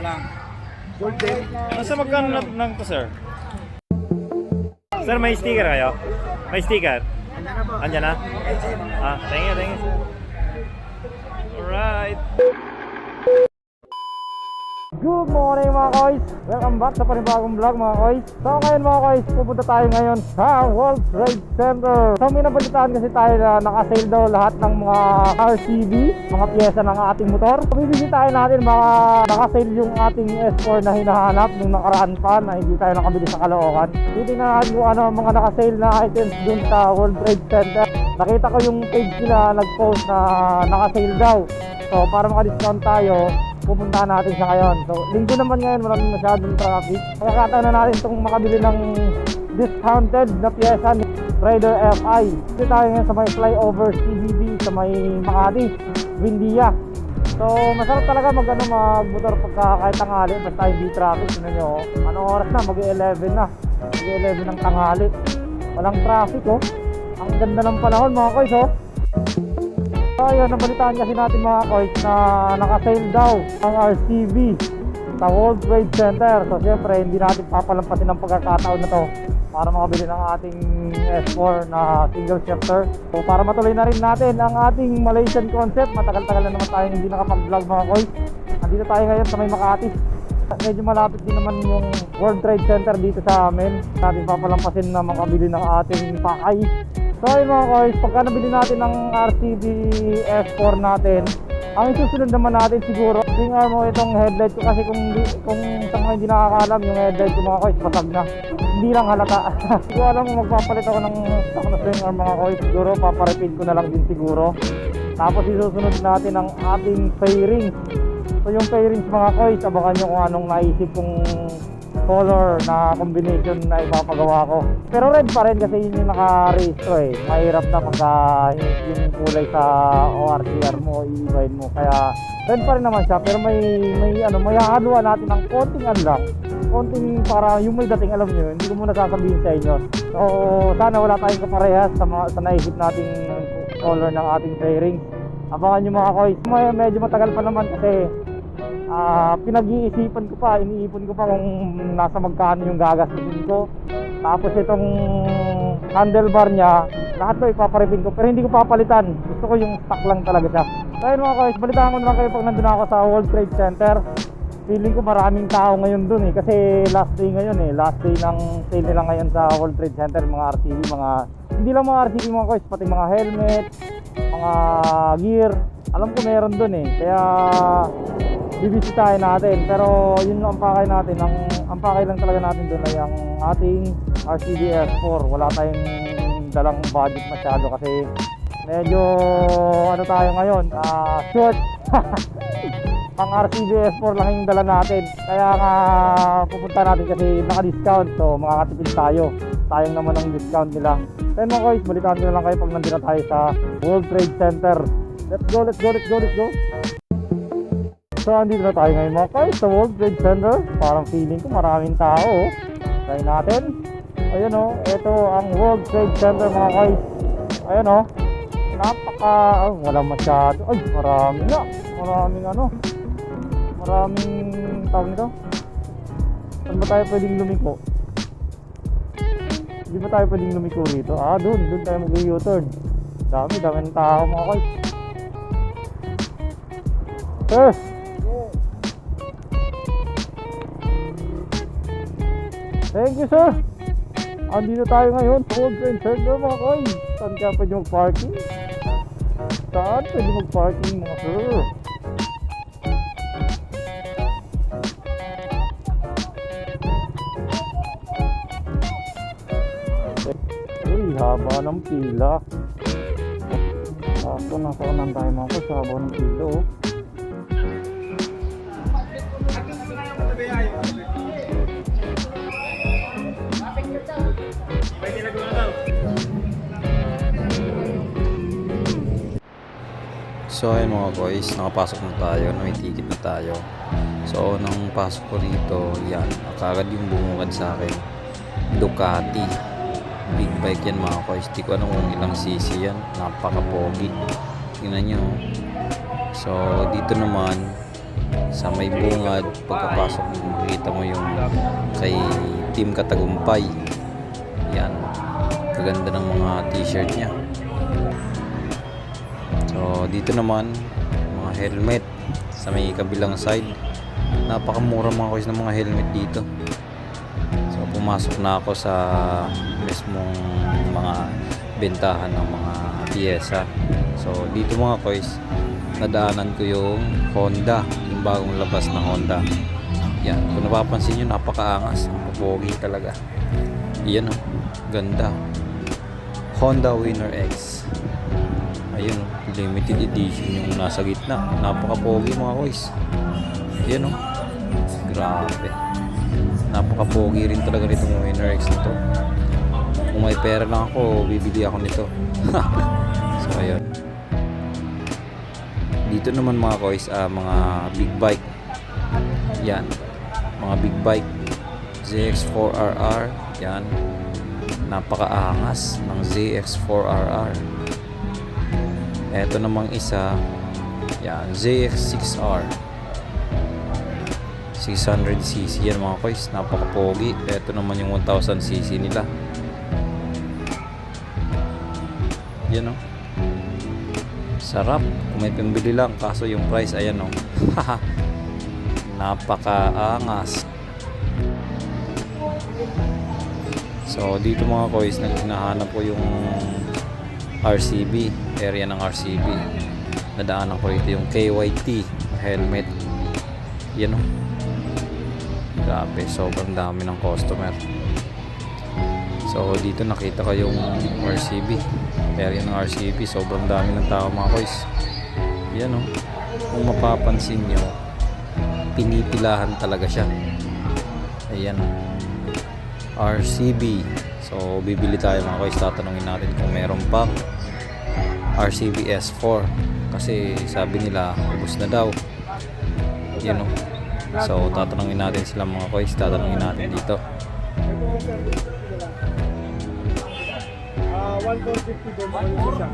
lang. Golden. Nasa magkano lang to, sir? Sir, may sticker kayo? May sticker? Andiyan na? Thank you, thank you. Alright. Good morning mga koys! Welcome back sa panibagong vlog mga koys. So ngayon mga koys, pupunta tayo ngayon sa World Trade Center. So may nabalitaan kasi tayo na naka-sale daw lahat ng mga RCV, mga pyesa ng ating motor. So bibisitahin natin mga naka-sale yung ating S4 na hinahanap nung nakaraan pa na hindi tayo nakabili sa Caloocan. Titingnan natin kung ano mga naka-sale na items dun sa World Trade Center. Nakita ko yung page nila nag-post na naka-sale daw. So para maka-discount tayo, pupuntahan natin siya ngayon. So, linggo naman ngayon, maraming masyadong traffic. Pagkakataon na natin itong makabili ng discounted na pyesa ni Raider FI. Dito tayo ngayon sa may flyover CBD sa may Makati, Windia. So, masarap talaga magmotor pagka kahit tanghali, basta hindi traffic. Tignan nyo, anong oras na? Mag-11 na. Mag-11 ng tanghali. Walang traffic, oh. Ang ganda ng panahon, mga koys, oh. So ayun, nabalitaan kasi natin mga koys na naka-sale daw ang RCV sa World Trade Center. So siyempre hindi natin papalampasin ang pagkakataon na to para makabili ng ating S4 na single shifter. So para matuloy na rin natin ang ating Malaysian concept, matagal-tagal na naman tayong hindi nakapag-vlog mga koys. Nandito tayo ngayon sa may Makati. Medyo malapit din naman yung World Trade Center dito sa amin. Natin papalampasin na makabili ng ating pakay. So ayun mga koys, pagka nabili natin ng RCV S4 natin, ang isusunod naman natin siguro, swing arm mo itong headlight ko kasi kung sa mga hindi nakakalam, yung headlight ko mga koys, basag na. Hindi lang halata. Siguro alam mo, magpapalit ako ng stock na swing arm mga koys, siguro paparepeat ko na lang din siguro. Tapos isusunod natin ang ating fairings. So yung fairings mga koys, abangan nyo kung anong naisip kong color na combination na ipapagawa ko. Pero red pa rin kasi yun yung naka-rehistro eh. Mahirap na pagka yung kulay sa ORCR mo, i-ibahin mo. Kaya red pa rin naman siya, pero may hahaluan natin ng konting lang. Konting para yung may dating, alam nyo, hindi ko muna sasabihin sa inyo. So sana wala tayong kaparehas sa naisip nating color ng ating fairings. Abangan nyo mga koys. Medyo matagal pa naman kasi pinag-iisipan ko pa, iniipon ko pa kung nasa magkano yung gagastusin ko. Tapos itong handlebar niya, lahat to ipaparepin ko, pero hindi ko papalitan. Gusto ko yung stock lang talaga siya. So ayun mga guys, balitaan ko naman kayo pag nandun ako sa World Trade Center. Feeling ko maraming tao ngayon dun eh, kasi last day ngayon eh, last day ng sale nila ngayon sa World Trade Center. Mga RCV, hindi lang mga RCV mga guys, pati mga helmet, mga gear, alam ko meron dun eh. Kaya bibisitahin natin, pero yun ang pakay natin, ang pakay lang talaga natin doon ay ang ating RCV S4. Wala tayong dalang budget masyado kasi medyo ano tayo ngayon, short. Ang RCV S4 lang yung dala natin, kaya nga pupunta natin kasi naka-discount, so makakatipid tayo. Sayang naman ang discount nila. Kaya mga guys, balitaan ko na lang kayo pag nandito tayo sa World Trade Center. Let's go, let's go, let's go, let's go. So andito na tayo ngayon mga guys sa World Trade Center. Parang feeling ko maraming tao. Try natin. Ayan o, ito ang World Trade Center mga guys. Ayan o, wala masyado. Ay, marami na. Maraming tawag nito. Saan ba tayo pwedeng lumiko? Hindi ba tayo pwedeng lumiko rito? Doon tayo mag-U-turn. Daming tao mga guys. Sir! Thank you sir. Andito tayo ngayon sa World Trade Center mga koy. Saan kaya pwede mag-parking? Saan pwede mag-parking mga sir? Uy, haba ng pila. Nasa kanan tayo mga koy, haba ng pila oh. So ayun mga boys, nakapasok na tayo, may ticket na tayo. So nang pasok ko rito, yan, kagad yung bumungad sa akin, Ducati big bike yan mga boys. Di ko alam kung ilang cc yan, napaka pogi, tingnan nyo. So dito naman sa may bungad. Pagkapasok mo, makikita mo yung kay Team Katagumpay. Yan, kaganda ng mga t-shirt niya. So dito naman mga helmet sa may kabilang side. Napakamura mga kois ng mga helmet dito. So pumasok na ako sa mismong mga bentahan ng mga piyesa. So dito mga kois, nadaanan ko yung Honda, yung bagong labas na Honda. Yan, kung napapansin nyo, napakaangas, pogi talaga. Yan oh, ganda. Honda Winner X. Ayun oh, limited edition yung nasa gitna. Napaka-pogi mga kois. Yan oh, grabe. Napaka-pogi rin talaga nitong Winner X nito. Kung may pera lang ako, bibili ako nito. So ayun. Dito naman mga kois, mga big bike. Yan, mga big bike. ZX4RR. Yan, napakaangas ng ZX4RR. Eto namang isa, yan, ZX6R 600cc. Yan mga kois, napaka-pogi. Eto naman yung 1000cc nila. Yan oh, sarap kung may pambili lang, kaso yung price ayan oh. Napakaangas. So dito mga kois, hinahanap ko yung RCB, area ng RCB. Nadaanan ko rito yung KYT helmet. Yan oh, grabe, sobrang dami ng customer. So dito nakita ko yung RCB, area ng RCB. Sobrang dami ng tao mga kois. Yan oh, kung mapapansin nyo, pinipilahan talaga siya. Ayan oh, RCB. So bibili tayo mga kois. Tatanungin natin kung meron pang RCB S4, kasi sabi nila ubos na daw. Yan oh, so tatanungin natin sila mga kois. Tatanungin natin dito. 1,450 doon ang isa.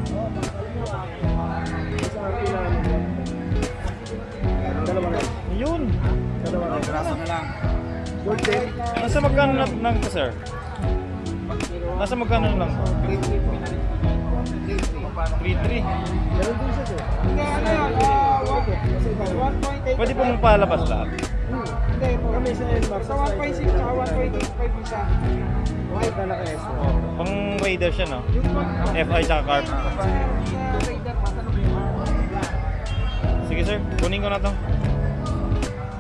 Dalawa na. Yun. Dalawa na. Braso na lang. Nasa magkano lang to, sir? Nasa magkano lang to? 3.3. Meron din siya, sir. Pwede po mong palabas lahat. Hindi, kami sa Elmar. Sa 1.6 at 1.85 isa. White na naka-S. Pang Raider siya, no? FI tsaka Carb. Sige sir, kunin ko na to.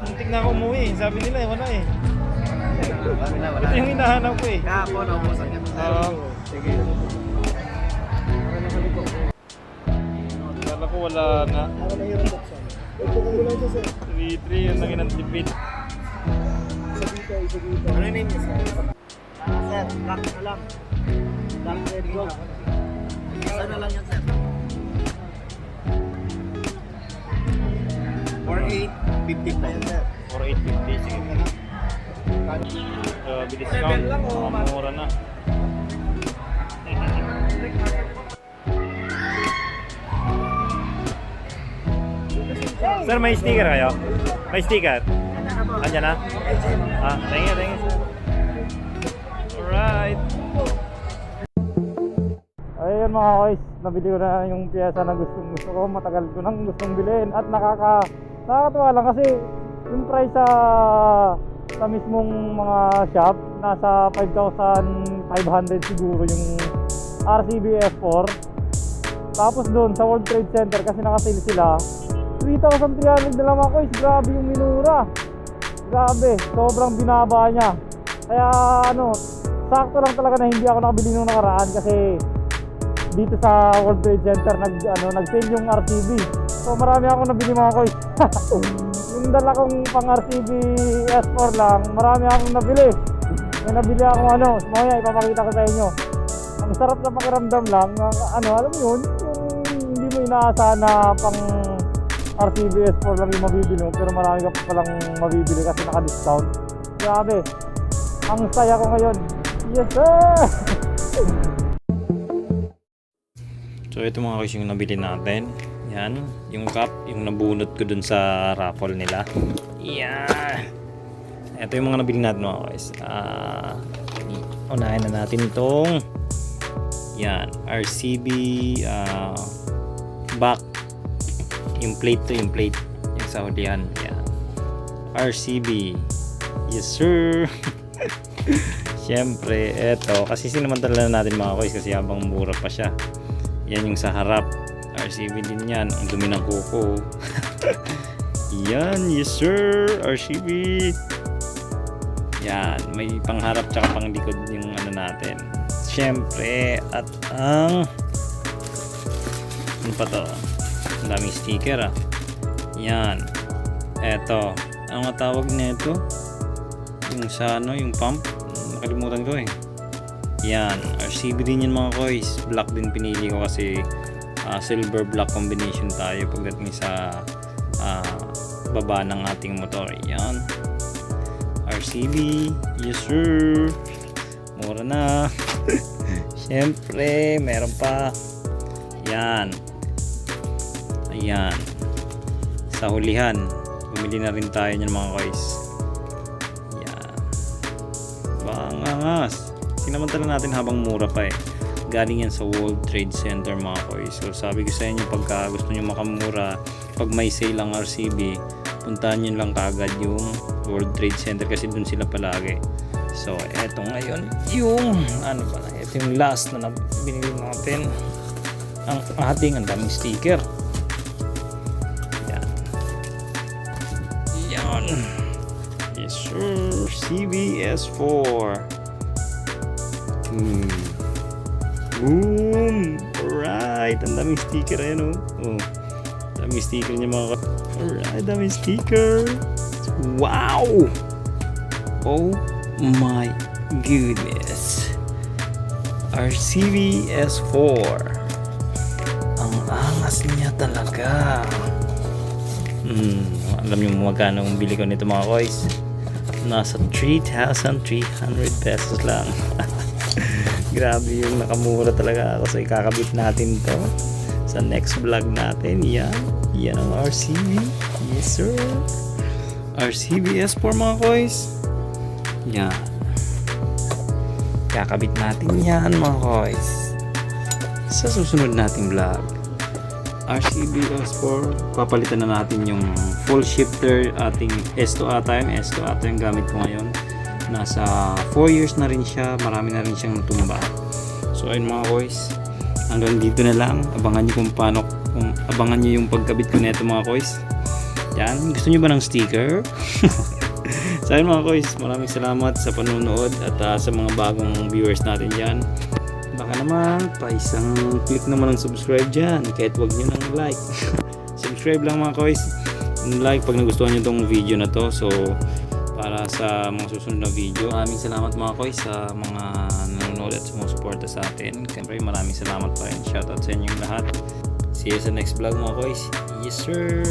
Muntik na ako umuwi. Sabi nila wala eh. Ito yung hinahanap ko eh. Kahapon, naubusan niya. Sige. Kala ko wala na. Ako na yung buksan. Ito kami lang siya, sir. 3.3 yung naging antipid. Isa dito, isa dito. Ano yung name niya, sir? Sir, black na lang. Black red gold. Isa na lang yan, sir. 4,850 po. 4,850. Sige. Discount. Mura na. Sir, may sticker kayo? May sticker? Andiyan na? Thank you, thank you. Alright. Ayun mga kois, nabili ko na yung piyesa na gusto ko. Matagal ko nang gustong bilhin. At nakakatuwa lang kasi yung price sa mismong mga shop, nasa 5,500 siguro yung RCB S4. Tapos doon sa World Trade Center, kasi nakasale sila, 3,300 na lang mga kois. Grabe yung minura. Grabe, sobrang binaba niya. Kaya sakto lang talaga na hindi ako nakabili nung nakaraan, kasi dito sa World Trade Center nag-sale yung RCB. So marami akong nabili mga kois. Yung dala kong pang RCB S4 lang, marami akong nabili. May nabili akong mamaya ipapakita ko sa inyo. Ang sarap na pakiramdam lang, alam mo yun, yung hindi mo inaasahan na pang RCB S4 lang yung mabibili mo, pero marami ka pa palang mabibili kasi naka-discount. Grabe, ang saya ko ngayon. Yes sir! So ito mga kois yung nabili natin. Yan, yung cup, yung nabunot ko dun sa raffle nila. Yan. Ito yung mga nabili natin mga guys. Unahin na natin itong yan, RCB back. Yung plate to, yung plate. Yung sa hulihan. Yan. RCB. Yes sir. Siyempre, eto. Kasi sinamantala na natin mga guys kasi habang mura pa siya. Yan yung sa harap. RCB din yan. Ang dumi ng kuko. Yan, yes sir. RCB. Yan, may pangharap tsaka panglikod yung ano natin. Siyempre, at ang ano pa to? Ang daming sticker ah. Yan. Eto. Ano nga tawag nito? Yung sa ano, yung pump. Nakalimutan ko eh. Yan. RCB din yan mga koys. Black din pinili ko kasi silver black combination tayo pagdating sa baba ng ating motor. Yan. RCB. Yes sir. Mura na. Siyempre, meron pa. Yan. Ayan. Sa hulihan. Bumili na rin tayo niyan mga guys. Yan. Bangas. Sinamantala natin habang mura pa eh. Galing yan sa World Trade Center mga guys. So sabi ko sa inyo, pagka gusto nyo makamura, pag may sale ang RCB, puntahan nyo lang kagad yung World Trade Center kasi dun sila palagi. So eto ngayon yung ano ba, ito yung last na binili natin, ang ating ang daming sticker. Yan. Yan. Yes sir. CBS4. Boom. Alright. Ang daming sticker ayan oh. Daming sticker niya mga alright, daming sticker. Wow. Oh my goodness. RCB S4. Ang angas niya talaga. Alam niyo magkano ang bili ko nito mga boys? Nasa 3,300 pesos lang. Grabe yung nakamura talaga ako. So ikakabit natin to sa next vlog natin. Yan ang RCB. Yes sir. RCB S4 mga boys. Yan. Kakabit natin yan mga boys sa susunod nating vlog. RCB S4, papalitan na natin yung full shifter ating S2A time. S2A time gamit ko ngayon. Nasa 4 years na rin siya. Marami na rin siyang natumba. So ayun mga boys, hanggang dito na lang. Abangan nyo abangan nyo yung pagkabit ko nito mga boys. Yan, gusto nyo ba ng sticker? So ayun mga boys, maraming salamat sa panonood at sa mga bagong viewers natin dyan. Baka naman isang click naman ng subscribe dyan, kahit wag nyo ng like. Subscribe lang mga boys, like pag nagustuhan nyo tong video na to. So para sa mga susunod na video, maraming salamat mga boys sa mga nanonood at sumusuporta sa atin. Siyempre maraming salamat pa rin. Shoutout sa inyong lahat. See you sa next vlog mga boys. Yes sir.